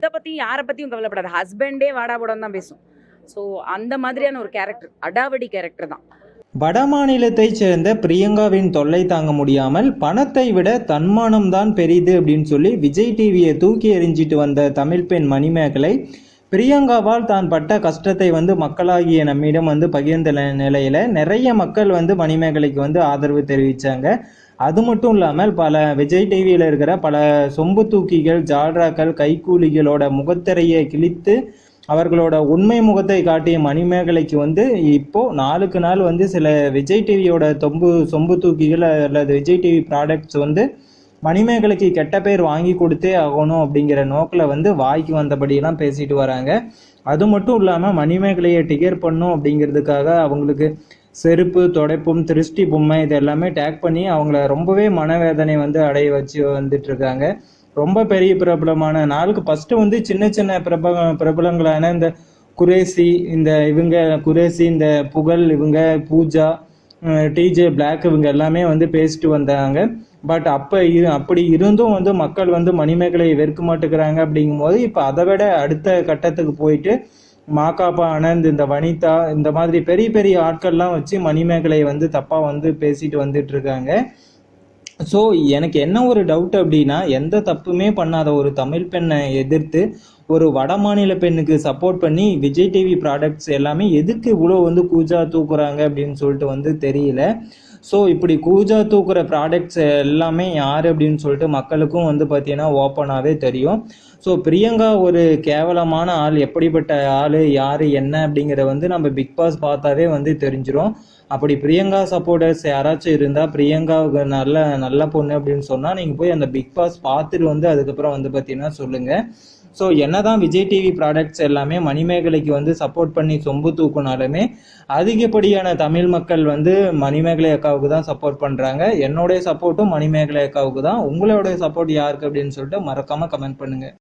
இத பத்தி யார பத்தியும் கவலைப்படாது. ஹஸ்பண்டே வாடா போடான்னு தான் பேசும். ஸோ அந்த மாதிரியான ஒரு கேரக்டர். அடாவடி கேரக்டர் தான். வடமாநிலத்தைச் சேர்ந்த பிரியங்காவின் தொல்லை தாங்க முடியாமல் பணத்தை விட தன்மானம்தான் பெரிது அப்படின்னு சொல்லி விஜய் டிவியை தூக்கி எறிஞ்சிட்டு வந்த தமிழ் பெண் மணிமேகலை பிரியங்காவால் தான் பட்ட கஷ்டத்தை மக்களாகிய நம்மிடம் பகிர்ந்த நிலையில நிறைய மக்கள் மணிமேகலைக்கு ஆதரவு தெரிவிச்சாங்க. அது மட்டும் இல்லாமல் பல விஜய் டிவியில் இருக்கிற பல சொம்பு தூக்கிகள், ஜால்ராக்கள், கைக்கூலிகளோட முகத்திரையை கிழித்து அவர்களோட உண்மை முகத்தை காட்டிய மணிமேகலைக்கு இப்போ நாளுக்கு நாள் சில விஜய் டிவியோட சொம்பு தூக்கிகள் அல்லது விஜய் டிவி ப்ராடக்ட்ஸ் மணிமேகலைக்கு கெட்ட பேர் வாங்கி கொடுத்தே ஆகணும் அப்படிங்கிற நோக்கில் வாய்க்கு வந்தபடியெல்லாம் பேசிட்டு வராங்க. அது மட்டும் இல்லாமல் மணிமேகலையை டிகர் பண்ணும் அப்படிங்கிறதுக்காக அவங்களுக்கு செருப்பு, தொடைப்பும், திருஷ்டி பொம்மை இது எல்லாமே டேக் பண்ணி அவங்கள ரொம்பவே மனவேதனை அடைய வச்சு வந்துட்டு இருக்காங்க. ரொம்ப பெரிய பிரபலமான நாளுக்கு ஃபர்ஸ்ட் சின்ன சின்ன பிரபலங்களான இந்த குரேசி, இந்த புகழ், இவங்க பூஜா, டிஜே பிளாக் இவங்க எல்லாமே பேசிட்டு வந்தாங்க. பட் அப்படி இருந்தும் மக்கள் மணிமேகலையை வெறுக்க மாட்டேங்கிறாங்க. அப்படிங்கும்போது இப்போ அதை விட அடுத்த கட்டத்துக்கு போயிட்டு மாகாபா ஆனந்த், இந்த வனிதா, இந்த மாதிரி பெரிய பெரிய ஆட்கள்லாம் வச்சு மணிமேகலையை தப்பா பேசிட்டு வந்துட்டு இருக்காங்க. ஸோ எனக்கு என்ன ஒரு டவுட் அப்படின்னா, எந்த தப்புமே பண்ணாத ஒரு தமிழ் பெண்ணை எதிர்த்து ஒரு வட மாநில பெண்ணுக்கு சப்போர்ட் பண்ணி விஜய் டிவி ப்ராடக்ட்ஸ் எல்லாமே எதுக்கு இவ்வளோ கூஜா தூக்குறாங்க அப்படின்னு சொல்லிட்டு தெரியல. ஸோ இப்படி கூஜா தூக்குற ப்ராடக்ட்ஸ் எல்லாமே யார் அப்படின்னு சொல்லிட்டு மக்களுக்கும் பார்த்தீங்கன்னா ஓப்பனாகவே தெரியும். ஸோ பிரியங்கா ஒரு கேவலமான ஆள், எப்படிப்பட்ட ஆள், யார், என்ன அப்படிங்கிறத நம்ம பிக் பாஸ் பார்த்தாவே தெரிஞ்சிடும். அப்படி பிரியங்கா சப்போர்ட்டர்ஸ் யாராச்சும் இருந்தால், பிரியங்காவுக்கு நல்ல பொண்ணு அப்படின்னு சொன்னால் நீங்கள் போய் அந்த பிக் பாஸ் பார்த்துட்டு அதுக்கப்புறம் பார்த்தீங்கன்னா சொல்லுங்கள். ஸோ என்னதான் விஜய் டிவி ப்ராடக்ட்ஸ் எல்லாமே மணிமேகலைக்கு சப்போர்ட் பண்ணி சொம்பு தூக்குனாலுமே அதிகப்படியான தமிழ் மக்கள் மணிமேகலை அக்காவுக்கு தான் சப்போர்ட் பண்ணுறாங்க. என்னுடைய சப்போர்ட்டும் மணிமேகலை அக்காவுக்கு தான். உங்களுடைய சப்போர்ட் யாருக்கு அப்படின்னு சொல்லிட்டு மறக்காமல் கமெண்ட் பண்ணுங்கள்.